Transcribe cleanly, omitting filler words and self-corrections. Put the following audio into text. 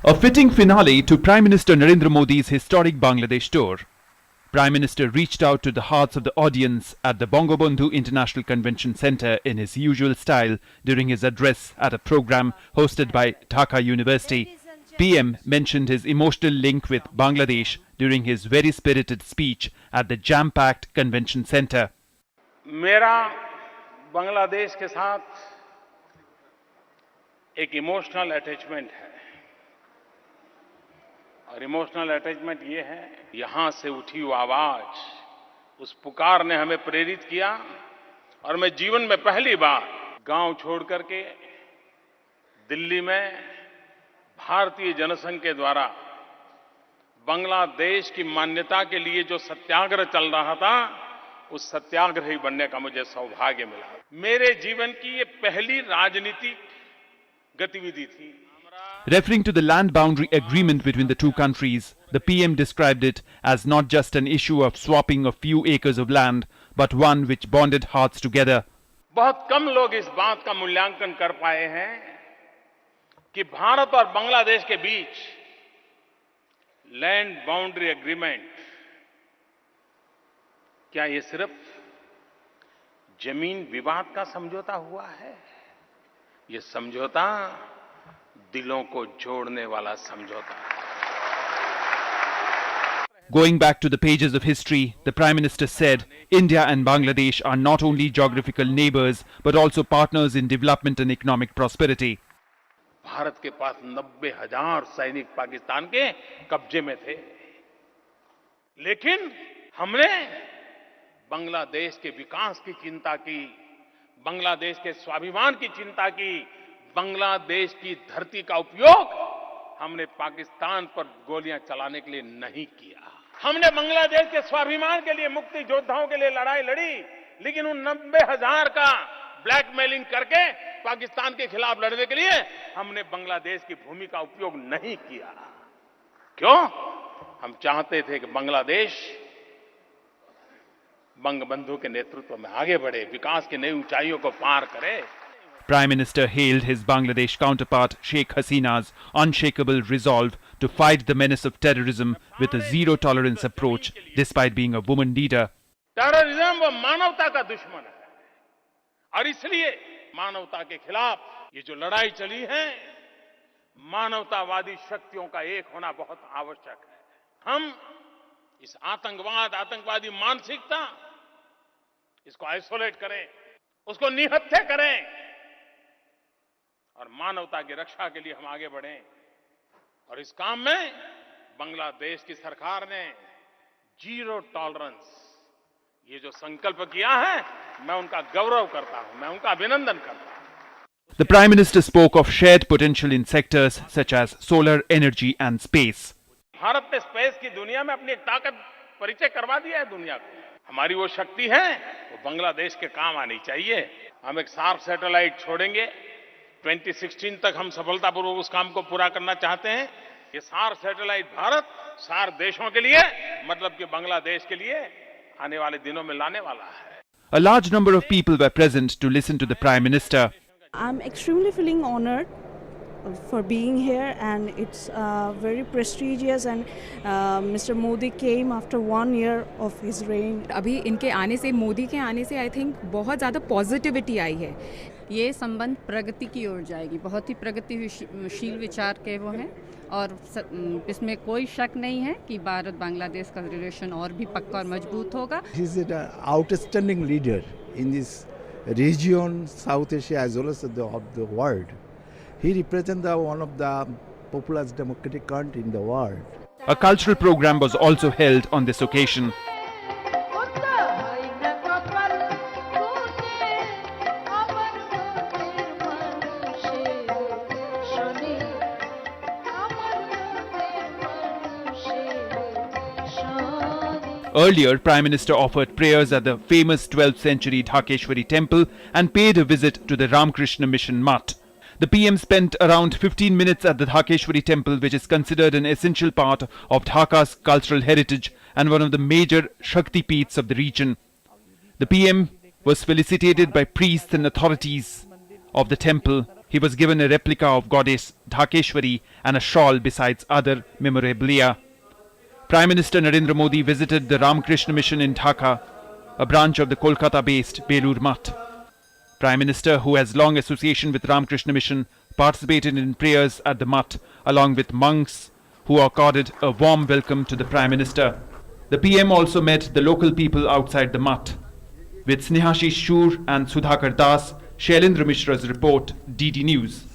A fitting finale to Prime Minister Narendra Modi's historic Bangladesh tour. Prime Minister reached out to the hearts of the audience at the Bangabandhu International Convention Centre in his usual style during his address at a program hosted by Dhaka University. PM mentioned his emotional link with Bangladesh during his very spirited speech at the jam-packed convention centre. मेरा बांग्लादेश के साथ एक emotional attachment है और emotional attachment ये है, यहां से उठी वो आवाज, उस पुकार ने हमें प्रेरित किया और मैं जीवन में पहली बार गांव छोड़ करके दिल्ली में भारतीय जनसंघ के द्वारा बांग्लादेश की मान्यता के लिए जो सत्याग्रह चल रहा था, उस सत्याग्रही बनने का मुझे सौभाग्य मिला। मेरे जीवन की ये पहली राजनीतिक गतिविधि थी। Referring to the land boundary agreement between the two countries, the PM described it as not just an issue of swapping a few acres of land, but one which bonded hearts together. बहुत कम लोग इस बात का मूल्यांकन कर पाए हैं कि भारत और बांग्लादेश के बीच लैंड बाउंड्री एग्रीमेंट क्या ये सिर्फ जमीन विवाद का समझौता हुआ है? ये समझौता दिलों को जोड़ने वाला समझौता है। Going back to the pages of history, the Prime Minister said, India and Bangladesh are not only geographical neighbours, but also partners in development and economic prosperity. Bharat के पास 90,000 सैनिक पाकिस्तान के कब्जे में थे, लेकिन हमने बांग्लादेश के विकास की चिंता की, बांग्लादेश के स्वाभिमान की चिंता की, बांग्लादेश की धरती का उपयोग हमने पाकिस्तान पर गोलियां चलाने के लिए नहीं किया। हमने बांग्लादेश के स्वाभिमान के लिए, मुक्ति योद्धाओं के लिए लड़ाई लड़ी, लेकिन उन 90,000 का ब्लैकमेलिंग करके पाकिस्तान के खिलाफ लड़ने के लिए हमने बांग्लादेश की भूमि का उपयोग नहीं किया। क्यों? हम चाहते थे कि बांग्लादेश बंगबंधु के नेतृत्व में आगे बढ़े, विकास की नई ऊंचाइयों को पार करे। Prime Minister hailed his Bangladesh counterpart Sheikh Hasina's unshakable resolve to fight the menace of terrorism with a zero-tolerance approach, despite being a woman leader. Terrorism वो मानवता का दुश्मन है और इसलिए मानवता के खिलाफ ये जो लड़ाई चली है, मानवतावादी शक्तियों का एक होना बहुत आवश्यक है। हम इस आतंकवादी मानसिकता, इसको आइसोलेट करें, उसको निहत्थे करें और मानवता की रक्षा के लिए हम आगे बढ़ें। और इस काम में बांग्लादेश की सरकार ने जीरो टॉलरेंस ये जो संकल्प किया है, मैं उनका गौरव करता हूं, मैं उनका अभिनंदन करता हूं। The Prime Minister spoke of shared potential in sectors such as solar energy and space. Bharat ने स्पेस की दुनिया में अपनी एक ताकत परिचय करवा दिया है दुनिया को। हमारी वो शक्ति है, वो बांग्लादेश के काम आनी चाहिए। हम एक सार्क सैटेलाइट छोड़ेंगे, 2016 तक हम सफलतापूर्वक उस काम को पूरा करना चाहते हैं। ये सार्क सैटेलाइट भारत सार्क देशों के लिए, मतलब कि बांग्लादेश के लिए आने वाले दिनों में लाने वाला है। A large number of people were present to listen to the Prime Minister. I'm extremely feeling honored for being here, and it's very prestigious, and Mr. Modi came after 1 year of his reign. अभी इनके आने से, मोदी के आने से I think बहुत ज़्यादा positivity आई है। ये संबंध प्रगति की ओर जाएगी, बहुत ही प्रगतिशील विचार के वो हैं और इसमें कोई शक नहीं है कि भारत बांग्लादेश का रिलेशन और भी पक्का और मजबूत होगा। He is an outstanding leader in this region, South Asia as well as of the world. He represents one of the populous democratic country in the world. A cultural program was also held on this occasion. Earlier, Prime Minister offered prayers at the famous 12th century Dhakeshwari temple and paid a visit to the Ramakrishna Mission Mutt. The PM spent around 15 minutes at the Dhakeshwari temple, which is considered an essential part of Dhaka's cultural heritage and one of the major Shakti Peeths of the region. The PM was felicitated by priests and authorities of the temple He was given a replica of goddess Dhakeshwari and a shawl besides other memorabilia. Prime Minister Narendra Modi visited the Ramakrishna Mission in Dhaka, a branch of the Kolkata-based Belur Math. Prime Minister, who has long association with Ramakrishna Mission, participated in prayers at the Math along with monks who accorded a warm welcome to the Prime Minister. The PM also met the local people outside the Math. With Snehashish Shur and Sudhakar Das, Shailendra Mishra's report, DD News.